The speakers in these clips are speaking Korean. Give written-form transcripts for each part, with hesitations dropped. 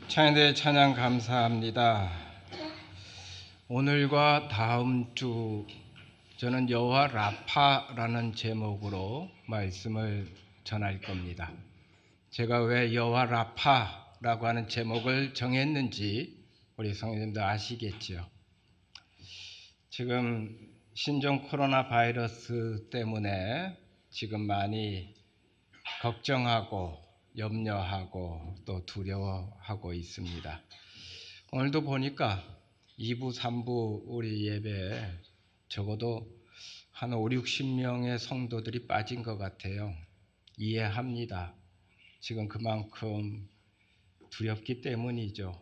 찬양대 찬양 감사합니다. 오늘과 다음 주 저는 여호와 라파라는 제목으로 말씀을 전할 겁니다. 제가 왜 여호와 라파라고 하는 제목을 정했는지 우리 성도님들 아시겠죠? 지금 신종 코로나 바이러스 때문에 지금 많이 걱정하고 염려하고 또 두려워하고 있습니다. 오늘도 보니까 2부, 3부 우리 예배에 적어도 한 5, 60명의 성도들이 빠진 것 같아요. 이해합니다. 지금 그만큼 두렵기 때문이죠.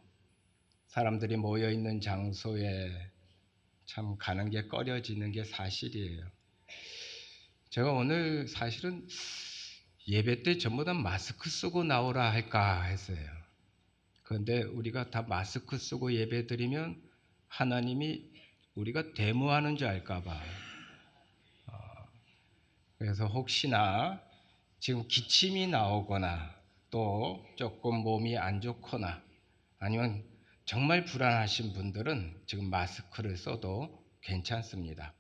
사람들이 모여있는 장소에 참 가는 게 꺼려지는 게 사실이에요. 제가 오늘 사실은 예배 때 전부 다 마스크 쓰고 나오라 할까 했어요. 그런데 우리가 다 마스크 쓰고 예배 드리면 하나님이 우리가 데모하는 줄 알까 봐. 그래서 혹시나 지금 기침이 나오거나 또 조금 몸이 안 좋거나 아니면 정말 불안하신 분들은 지금 마스크를 써도 괜찮습니다.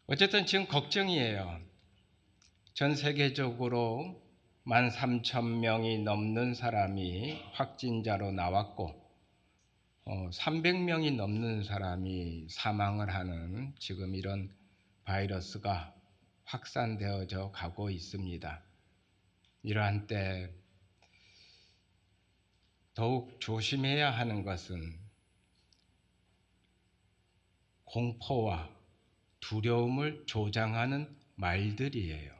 어쨌든 지금 걱정이에요. 전 세계적으로 13,000명이 넘는 사람이 확진자로 나왔고 300명이 넘는 사람이 사망을 하는 지금 이런 바이러스가 확산되어져 가고 있습니다. 이러한 때 더욱 조심해야 하는 것은 공포와 두려움을 조장하는 말들이에요.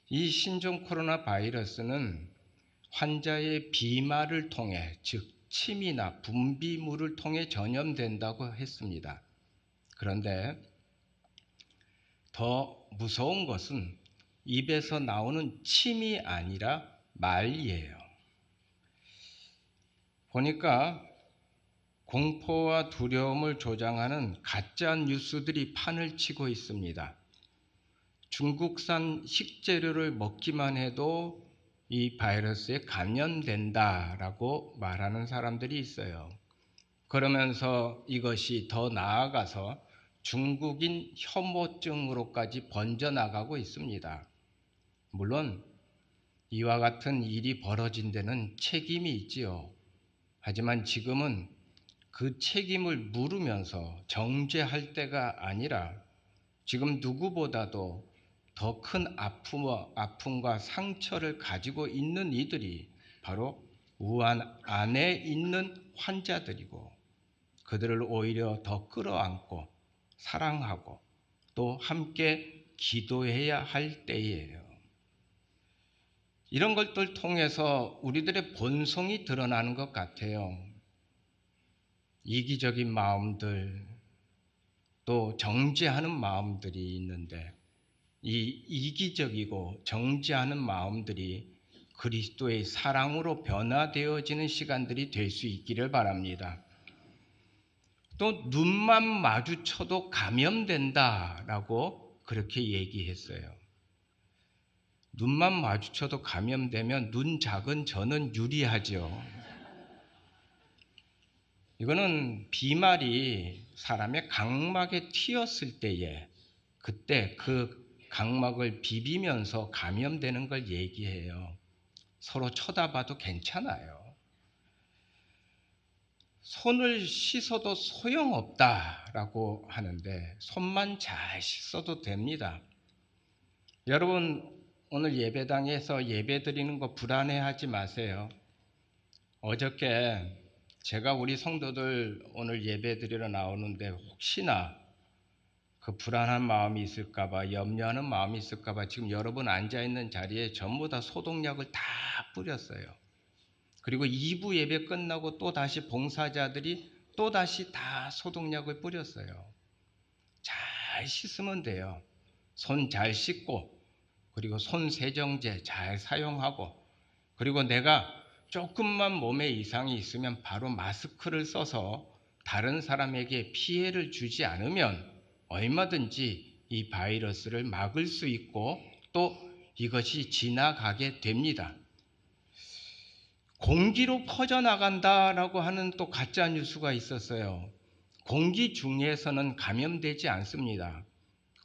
이 신종 코로나 바이러스는 환자의 비말을 통해, 즉 침이나 분비물을 통해 전염된다고 했습니다. 그런데 더 무서운 것은 입에서 나오는 침이 아니라 말이에요. 보니까 공포와 두려움을 조장하는 가짜 뉴스들이 판을 치고 있습니다. 중국산 식재료를 먹기만 해도 이 바이러스에 감염된다라고 말하는 사람들이 있어요. 그러면서 이것이 더 나아가서 중국인 혐오증으로까지 번져나가고 있습니다. 물론 이와 같은 일이 벌어진 데는 책임이 있지요. 하지만 지금은 그 책임을 물으면서 정죄할 때가 아니라 지금 누구보다도 더 큰 아픔과 상처를 가지고 있는 이들이 바로 우한 안에 있는 환자들이고 그들을 오히려 더 끌어안고 사랑하고 또 함께 기도해야 할 때예요. 이런 것들 통해서 우리들의 본성이 드러나는 것 같아요. 이기적인 마음들, 또 정죄하는 마음들이 있는데 이 이기적이고 정죄하는 마음들이 그리스도의 사랑으로 변화되어지는 시간들이 될 수 있기를 바랍니다. 또 눈만 마주쳐도 감염된다라고 그렇게 얘기했어요. 눈만 마주쳐도 감염되면 눈 작은 저는 유리하죠. 이거는 비말이 사람의 각막에 튀었을 때에 그때 그 각막을 비비면서 감염되는 걸 얘기해요. 서로 쳐다봐도 괜찮아요. 손을 씻어도 소용없다라고 하는데 손만 잘 씻어도 됩니다. 여러분 오늘 예배당에서 예배 드리는 거 불안해하지 마세요. 어저께 제가 우리 성도들 오늘 예배 드리러 나오는데 혹시나 그 불안한 마음이 있을까봐, 염려하는 마음이 있을까봐 지금 여러분 앉아있는 자리에 전부 다 소독약을 다 뿌렸어요. 그리고 2부 예배 끝나고 또 다시 봉사자들이 또 다시 다 소독약을 뿌렸어요. 잘 씻으면 돼요. 손 잘 씻고 그리고 손 세정제 잘 사용하고 그리고 내가 조금만 몸에 이상이 있으면 바로 마스크를 써서 다른 사람에게 피해를 주지 않으면 얼마든지 이 바이러스를 막을 수 있고 또 이것이 지나가게 됩니다. 공기로 퍼져나간다라고 하는 또 가짜 뉴스가 있었어요. 공기 중에서는 감염되지 않습니다.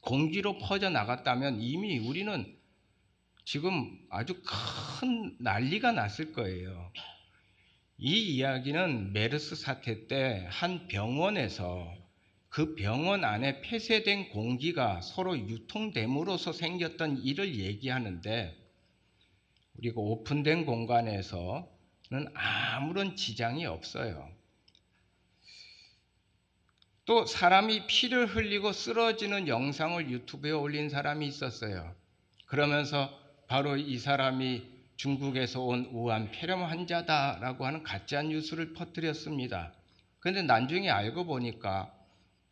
공기로 퍼져나갔다면 이미 우리는 지금 아주 큰 난리가 났을 거예요. 이 이야기는 메르스 사태 때 한 병원에서 그 병원 안에 폐쇄된 공기가 서로 유통됨으로써 생겼던 일을 얘기하는데, 우리가 오픈된 공간에서는 아무런 지장이 없어요. 또 사람이 피를 흘리고 쓰러지는 영상을 유튜브에 올린 사람이 있었어요. 그러면서 바로 이 사람이 중국에서 온 우한 폐렴 환자다라고 하는 가짜 뉴스를 퍼뜨렸습니다. 그런데 나중에 알고 보니까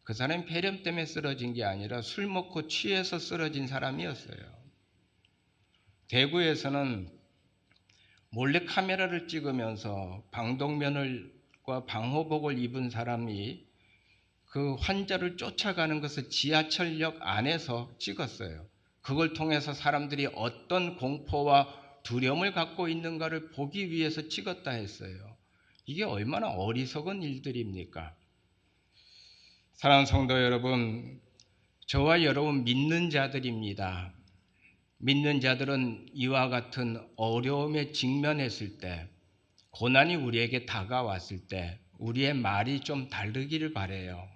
그 사람이 폐렴 때문에 쓰러진 게 아니라 술 먹고 취해서 쓰러진 사람이었어요. 대구에서는 몰래 카메라를 찍으면서 방독면과 방호복을 입은 사람이 그 환자를 쫓아가는 것을 지하철역 안에서 찍었어요. 그걸 통해서 사람들이 어떤 공포와 두려움을 갖고 있는가를 보기 위해서 찍었다 했어요. 이게 얼마나 어리석은 일들입니까? 사랑하는 성도 여러분, 저와 여러분 믿는 자들입니다. 믿는 자들은 이와 같은 어려움에 직면했을 때, 고난이 우리에게 다가왔을 때 우리의 말이 좀 다르기를 바라요.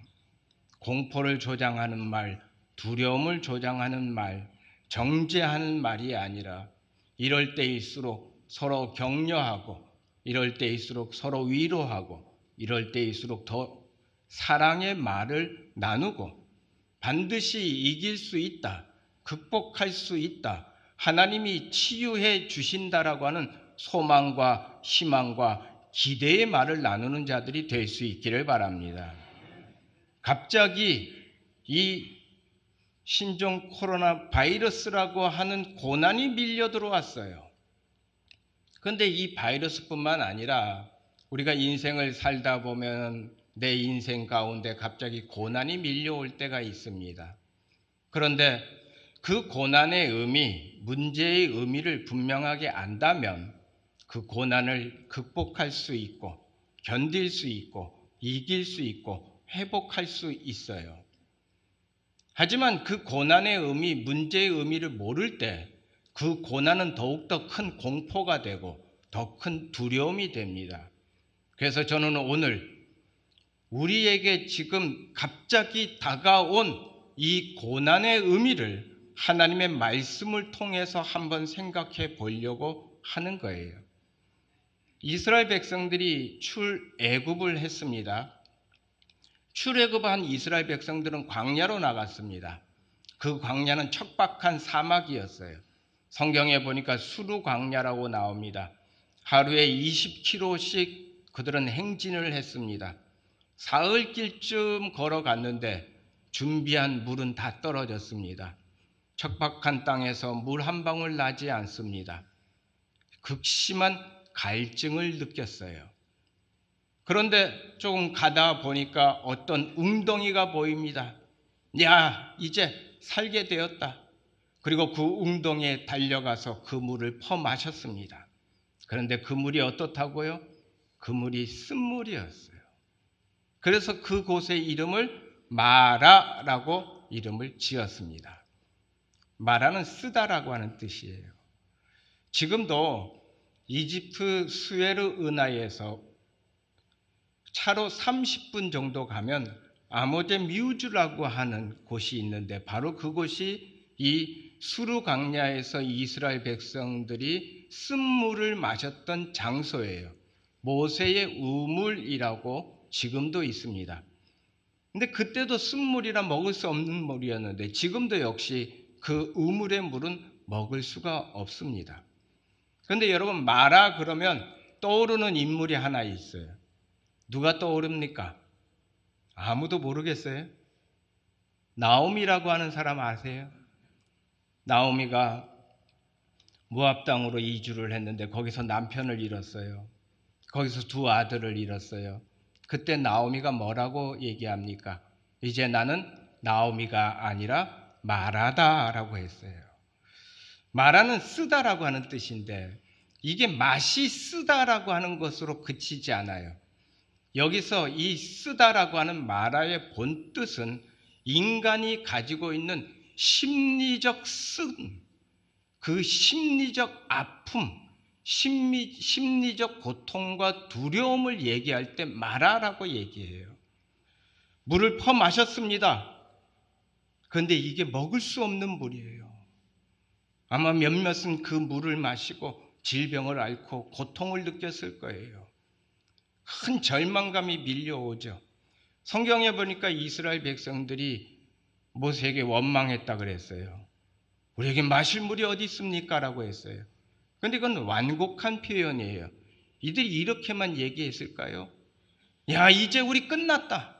공포를 조장하는 말, 두려움을 조장하는 말, 정죄하는 말이 아니라 이럴 때일수록 서로 격려하고, 이럴 때일수록 서로 위로하고, 이럴 때일수록 더 사랑의 말을 나누고, 반드시 이길 수 있다, 극복할 수 있다, 하나님이 치유해 주신다라고 하는 소망과 희망과 기대의 말을 나누는 자들이 될 수 있기를 바랍니다. 갑자기 이 신종 코로나 바이러스라고 하는 고난이 밀려 들어왔어요. 그런데 이 바이러스뿐만 아니라 우리가 인생을 살다 보면 내 인생 가운데 갑자기 고난이 밀려올 때가 있습니다. 그런데 그 고난의 의미, 문제의 의미를 분명하게 안다면 그 고난을 극복할 수 있고, 견딜 수 있고, 이길 수 있고, 회복할 수 있어요. 하지만 그 고난의 의미, 문제의 의미를 모를 때 그 고난은 더욱더 큰 공포가 되고 더 큰 두려움이 됩니다. 그래서 저는 오늘 우리에게 지금 갑자기 다가온 이 고난의 의미를 하나님의 말씀을 통해서 한번 생각해 보려고 하는 거예요. 이스라엘 백성들이 출애굽을 했습니다. 출애굽한 이스라엘 백성들은 광야로 나갔습니다. 그 광야는 척박한 사막이었어요. 성경에 보니까 수루 광야라고 나옵니다. 하루에 20km씩 그들은 행진을 했습니다. 사흘길쯤 걸어갔는데 준비한 물은 다 떨어졌습니다. 척박한 땅에서 물 한 방울 나지 않습니다. 극심한 갈증을 느꼈어요. 그런데 조금 가다 보니까 어떤 웅덩이가 보입니다. 야, 이제 살게 되었다. 그리고 그 웅덩이에 달려가서 그 물을 퍼마셨습니다. 그런데 그 물이 어떻다고요? 그 물이 쓴물이었어요. 그래서 그곳의 이름을 마라라고 이름을 지었습니다. 마라는 쓰다라고 하는 뜻이에요. 지금도 이집트 수에르 은하에서 차로 30분 정도 가면 아모제 미우즈라고 하는 곳이 있는데, 바로 그곳이 이 수르 광야에서 이스라엘 백성들이 쓴물을 마셨던 장소예요. 모세의 우물이라고 지금도 있습니다. 근데 그때도 쓴물이라 먹을 수 없는 물이었는데 지금도 역시 그 우물의 물은 먹을 수가 없습니다. 그런데 여러분, 마라 그러면 떠오르는 인물이 하나 있어요. 누가 떠오릅니까? 아무도 모르겠어요? 나오미라고 하는 사람 아세요? 나오미가 모압 땅으로 이주를 했는데 거기서 남편을 잃었어요. 거기서 두 아들을 잃었어요. 그때 나오미가 뭐라고 얘기합니까? 이제 나는 나오미가 아니라 마라다라고 했어요. 마라는 쓰다라고 하는 뜻인데, 이게 맛이 쓰다라고 하는 것으로 그치지 않아요. 여기서 이 쓰다라고 하는 마라의 본뜻은 인간이 가지고 있는 심리적 쓴, 그 심리적 아픔, 심리적 고통과 두려움을 얘기할 때 마라라고 얘기해요. 물을 퍼 마셨습니다. 그런데 이게 먹을 수 없는 물이에요. 아마 몇몇은 그 물을 마시고 질병을 앓고 고통을 느꼈을 거예요. 큰 절망감이 밀려오죠. 성경에 보니까 이스라엘 백성들이 모세에게 원망했다 그랬어요. 우리에게 마실 물이 어디 있습니까? 라고 했어요. 그런데 이건 완곡한 표현이에요. 이들이 이렇게만 얘기했을까요? 야, 이제 우리 끝났다.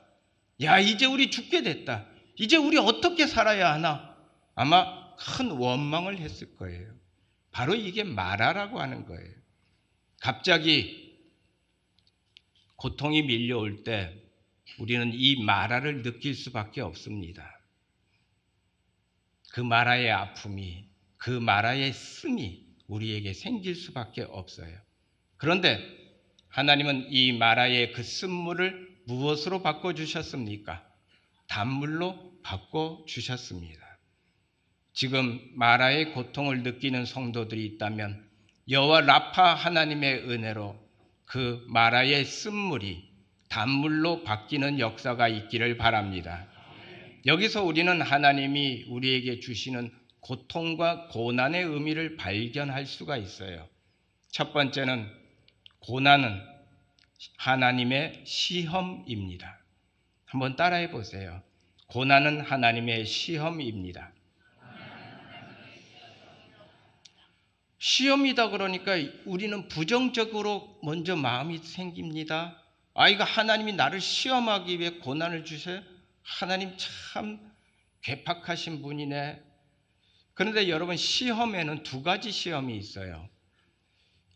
야, 이제 우리 죽게 됐다. 이제 우리 어떻게 살아야 하나? 아마 큰 원망을 했을 거예요. 바로 이게 마라라고 하는 거예요. 갑자기 고통이 밀려올 때 우리는 이 마라를 느낄 수밖에 없습니다. 그 마라의 아픔이, 그 마라의 쓴이 우리에게 생길 수밖에 없어요. 그런데 하나님은 이 마라의 그 쓴물을 무엇으로 바꿔주셨습니까? 단물로 바꿔주셨습니다. 지금 마라의 고통을 느끼는 성도들이 있다면 여호와 라파 하나님의 은혜로 그 마라의 쓴물이 단물로 바뀌는 역사가 있기를 바랍니다. 여기서 우리는 하나님이 우리에게 주시는 고통과 고난의 의미를 발견할 수가 있어요. 첫 번째는 고난은 하나님의 시험입니다. 한번 따라해 보세요. 고난은 하나님의 시험입니다. 시험이다 그러니까 우리는 부정적으로 먼저 마음이 생깁니다. 이거 하나님이 나를 시험하기 위해 고난을 주셔요? 하나님 참 괴팍하신 분이네. 그런데 여러분, 시험에는 두 가지 시험이 있어요.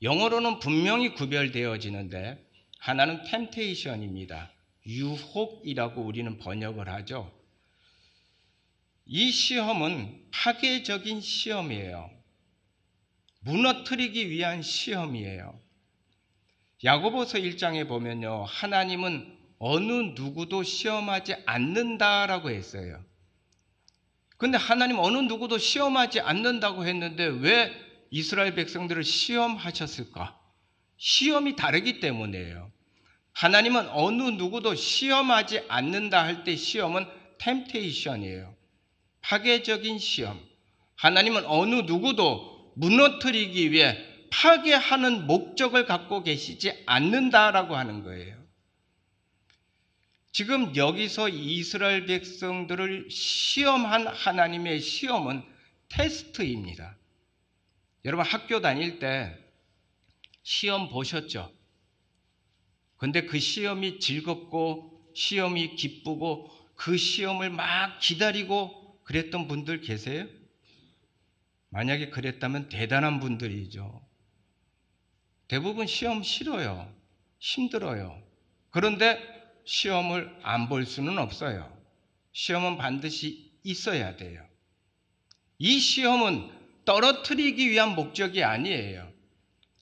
영어로는 분명히 구별되어지는데 하나는 템테이션입니다. 유혹이라고 우리는 번역을 하죠. 이 시험은 파괴적인 시험이에요. 무너뜨리기 위한 시험이에요. 야고보서 1장에 보면요, 하나님은 어느 누구도 시험하지 않는다라고 했어요. 근데 하나님 어느 누구도 시험하지 않는다고 했는데 왜 이스라엘 백성들을 시험하셨을까? 시험이 다르기 때문이에요. 하나님은 어느 누구도 시험하지 않는다 할 때 시험은 템테이션이에요. 파괴적인 시험. 하나님은 어느 누구도 무너뜨리기 위해 파괴하는 목적을 갖고 계시지 않는다라고 하는 거예요. 지금 여기서 이스라엘 백성들을 시험한 하나님의 시험은 테스트입니다. 여러분, 학교 다닐 때 시험 보셨죠? 근데 그 시험이 즐겁고 시험이 기쁘고 그 시험을 막 기다리고 그랬던 분들 계세요? 만약에 그랬다면 대단한 분들이죠. 대부분 시험 싫어요. 힘들어요. 그런데 시험을 안 볼 수는 없어요. 시험은 반드시 있어야 돼요. 이 시험은 떨어뜨리기 위한 목적이 아니에요.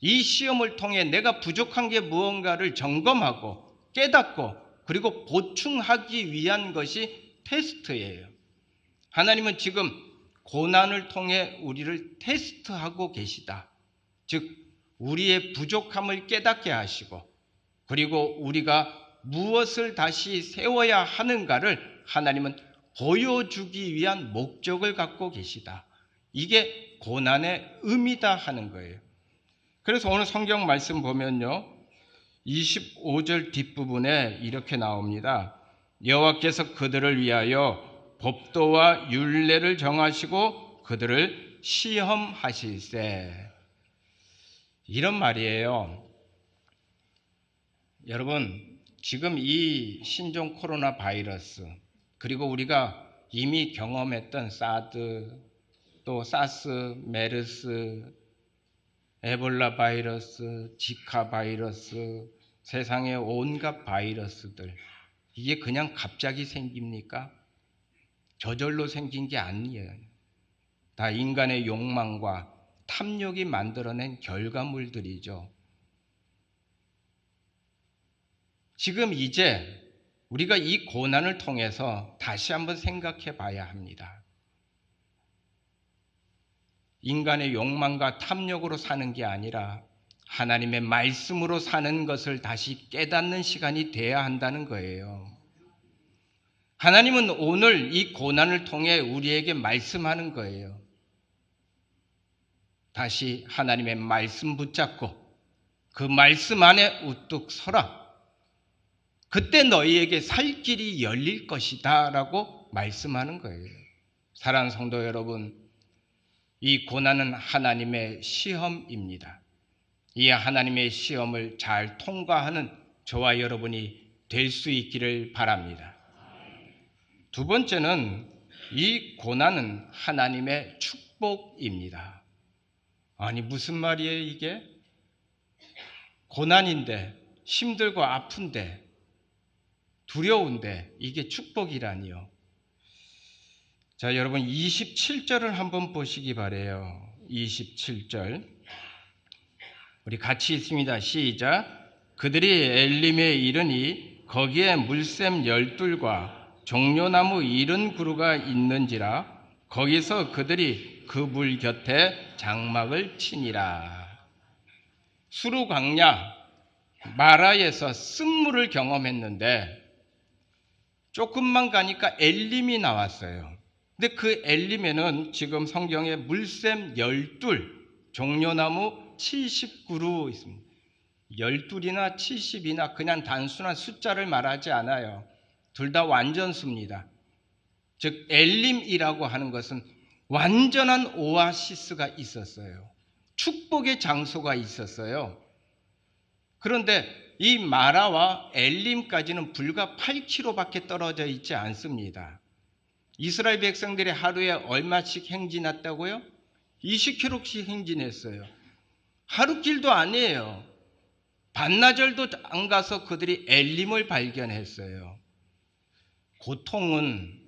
이 시험을 통해 내가 부족한 게 무언가를 점검하고 깨닫고 그리고 보충하기 위한 것이 테스트예요. 하나님은 지금 고난을 통해 우리를 테스트하고 계시다. 즉 우리의 부족함을 깨닫게 하시고 그리고 우리가 무엇을 다시 세워야 하는가를 하나님은 보여주기 위한 목적을 갖고 계시다. 이게 고난의 의미다 하는 거예요. 그래서 오늘 성경 말씀 보면요, 25절 뒷부분에 이렇게 나옵니다. 여호와께서 그들을 위하여 법도와 율례를 정하시고 그들을 시험하실세. 이런 말이에요. 여러분, 지금 이 신종 코로나 바이러스, 그리고 우리가 이미 경험했던 사드, 또 사스, 메르스, 에볼라 바이러스, 지카 바이러스, 세상의 온갖 바이러스들, 이게 그냥 갑자기 생깁니까? 저절로 생긴 게 아니에요. 다 인간의 욕망과 탐욕이 만들어낸 결과물들이죠. 지금 이제 우리가 이 고난을 통해서 다시 한번 생각해 봐야 합니다. 인간의 욕망과 탐욕으로 사는 게 아니라 하나님의 말씀으로 사는 것을 다시 깨닫는 시간이 돼야 한다는 거예요. 하나님은 오늘 이 고난을 통해 우리에게 말씀하는 거예요. 다시 하나님의 말씀 붙잡고 그 말씀 안에 우뚝 서라. 그때 너희에게 살 길이 열릴 것이다 라고 말씀하는 거예요. 사랑하는 성도 여러분, 이 고난은 하나님의 시험입니다. 이 하나님의 시험을 잘 통과하는 저와 여러분이 될 수 있기를 바랍니다. 두 번째는 이 고난은 하나님의 축복입니다. 아니 무슨 말이에요 이게? 고난인데 힘들고 아픈데 두려운데 이게 축복이라니요. 자, 여러분 27절을 한번 보시기 바래요. 27절 우리 같이 읽습니다. 시작. 그들이 엘림에 이르니 거기에 물샘 12과 종려나무 70그루가 있는지라 거기서 그들이 그 물 곁에 장막을 치니라. 수르 광야 마라에서 쓴물을 경험했는데 조금만 가니까 엘림이 나왔어요. 근데 그 엘림에는 지금 성경에 물샘 12, 종려나무 70그루 있습니다. 12이나 70이나 그냥 단순한 숫자를 말하지 않아요. 둘 다 완전수입니다. 즉 엘림이라고 하는 것은 완전한 오아시스가 있었어요. 축복의 장소가 있었어요. 그런데 이 마라와 엘림까지는 불과 8km밖에 떨어져 있지 않습니다. 이스라엘 백성들이 하루에 얼마씩 행진했다고요? 20km씩 행진했어요. 하루 길도 아니에요. 반나절도 안 가서 그들이 엘림을 발견했어요. 고통은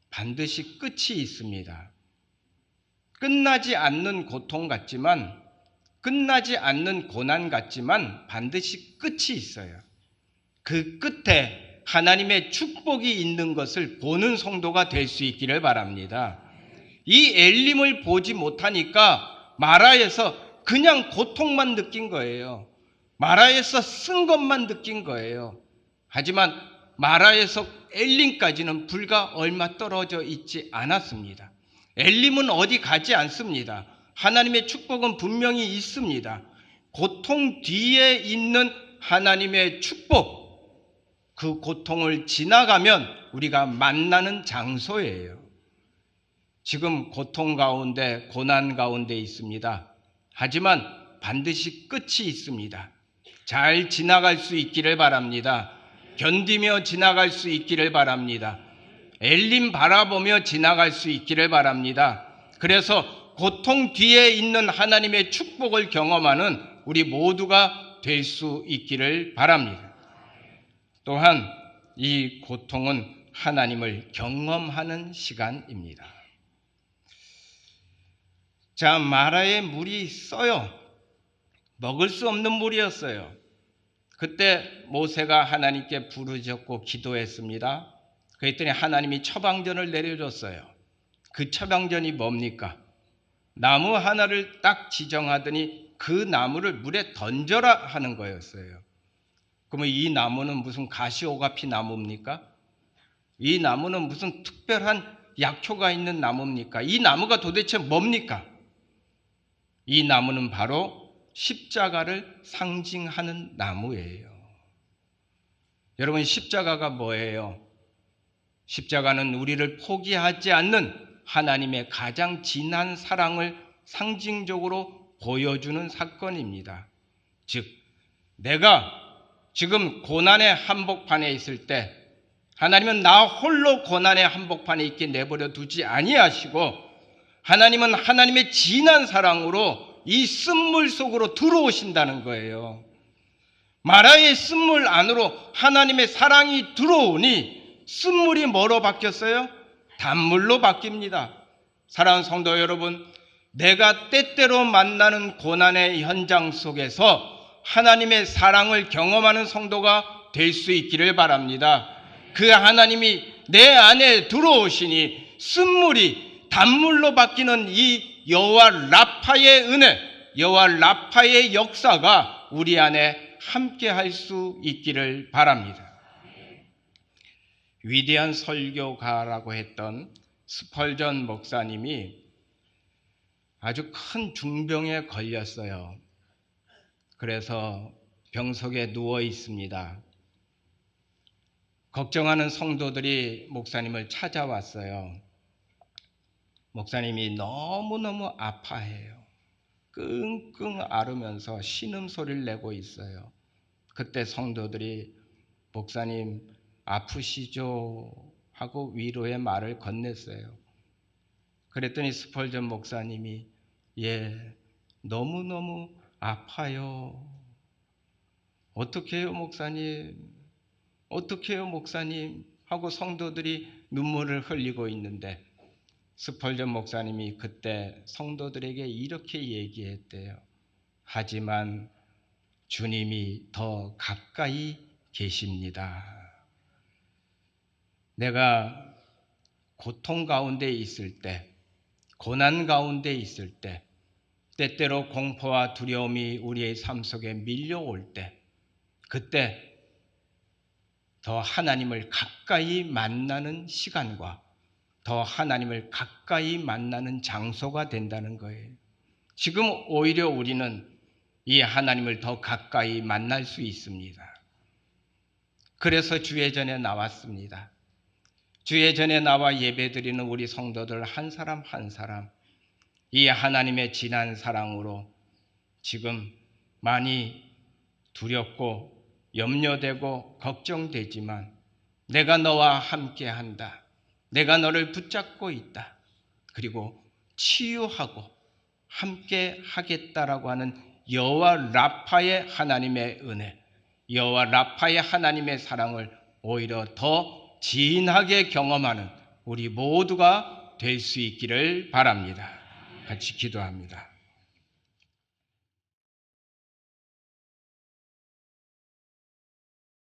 반드시 끝이 있습니다. 끝나지 않는 고통 같지만, 끝나지 않는 고난 같지만 반드시 끝이 있어요. 그 끝에 하나님의 축복이 있는 것을 보는 성도가 될 수 있기를 바랍니다. 이 엘림을 보지 못하니까 마라에서 그냥 고통만 느낀 거예요. 마라에서 쓴 것만 느낀 거예요. 하지만 마라에서 엘림까지는 불과 얼마 떨어져 있지 않았습니다. 엘림은 어디 가지 않습니다. 하나님의 축복은 분명히 있습니다. 고통 뒤에 있는 하나님의 축복, 그 고통을 지나가면 우리가 만나는 장소예요. 지금 고통 가운데, 고난 가운데 있습니다. 하지만 반드시 끝이 있습니다. 잘 지나갈 수 있기를 바랍니다. 견디며 지나갈 수 있기를 바랍니다. 엘림 바라보며 지나갈 수 있기를 바랍니다. 그래서 고통 뒤에 있는 하나님의 축복을 경험하는 우리 모두가 될 수 있기를 바랍니다. 또한 이 고통은 하나님을 경험하는 시간입니다. 자, 마라의 물이 써요. 먹을 수 없는 물이었어요. 그때 모세가 하나님께 부르짖고 기도했습니다. 그랬더니 하나님이 처방전을 내려줬어요. 그 처방전이 뭡니까? 나무 하나를 딱 지정하더니 그 나무를 물에 던져라 하는 거였어요. 그러면 이 나무는 무슨 가시오가피 나무입니까? 이 나무는 무슨 특별한 약효가 있는 나무입니까? 이 나무가 도대체 뭡니까? 이 나무는 바로 십자가를 상징하는 나무예요. 여러분, 십자가가 뭐예요? 십자가는 우리를 포기하지 않는 하나님의 가장 진한 사랑을 상징적으로 보여주는 사건입니다. 즉, 내가 지금 고난의 한복판에 있을 때 하나님은 나 홀로 고난의 한복판에 있게 내버려 두지 아니하시고 하나님은 하나님의 진한 사랑으로 이 쓴물 속으로 들어오신다는 거예요. 마라의 쓴물 안으로 하나님의 사랑이 들어오니 쓴물이 뭐로 바뀌었어요? 단물로 바뀝니다. 사랑하는 성도 여러분, 내가 때때로 만나는 고난의 현장 속에서 하나님의 사랑을 경험하는 성도가 될 수 있기를 바랍니다. 그 하나님이 내 안에 들어오시니 쓴물이 단물로 바뀌는 이 여호와 라파의 은혜, 여호와 라파의 역사가 우리 안에 함께 할 수 있기를 바랍니다. 위대한 설교가라고 했던 스펄전 목사님이 아주 큰 중병에 걸렸어요. 그래서 병석에 누워 있습니다. 걱정하는 성도들이 목사님을 찾아왔어요. 목사님이 너무너무 아파해요. 끙끙 앓으면서 신음소리를 내고 있어요. 그때 성도들이 목사님 아프시죠? 하고 위로의 말을 건넸어요. 그랬더니 스펄전 목사님이 너무너무 아파요. 어떻게 해요 목사님? 어떻게 해요 목사님? 하고 성도들이 눈물을 흘리고 있는데 스펄전 목사님이 그때 성도들에게 이렇게 얘기했대요. 하지만 주님이 더 가까이 계십니다. 내가 고통 가운데 있을 때, 고난 가운데 있을 때, 때때로 공포와 두려움이 우리의 삶 속에 밀려올 때, 그때 더 하나님을 가까이 만나는 시간과 더 하나님을 가까이 만나는 장소가 된다는 거예요. 지금 오히려 우리는 이 하나님을 더 가까이 만날 수 있습니다. 그래서 주예전에 나왔습니다. 주예전에 나와 예배드리는 우리 성도들 한 사람 한 사람, 이 하나님의 진한 사랑으로 지금 많이 두렵고 염려되고 걱정되지만 내가 너와 함께한다. 내가 너를 붙잡고 있다. 그리고 치유하고 함께 하겠다라고 하는 여호와 라파의 하나님의 은혜, 여호와 라파의 하나님의 사랑을 오히려 더 진하게 경험하는 우리 모두가 될 수 있기를 바랍니다. 같이 기도합니다.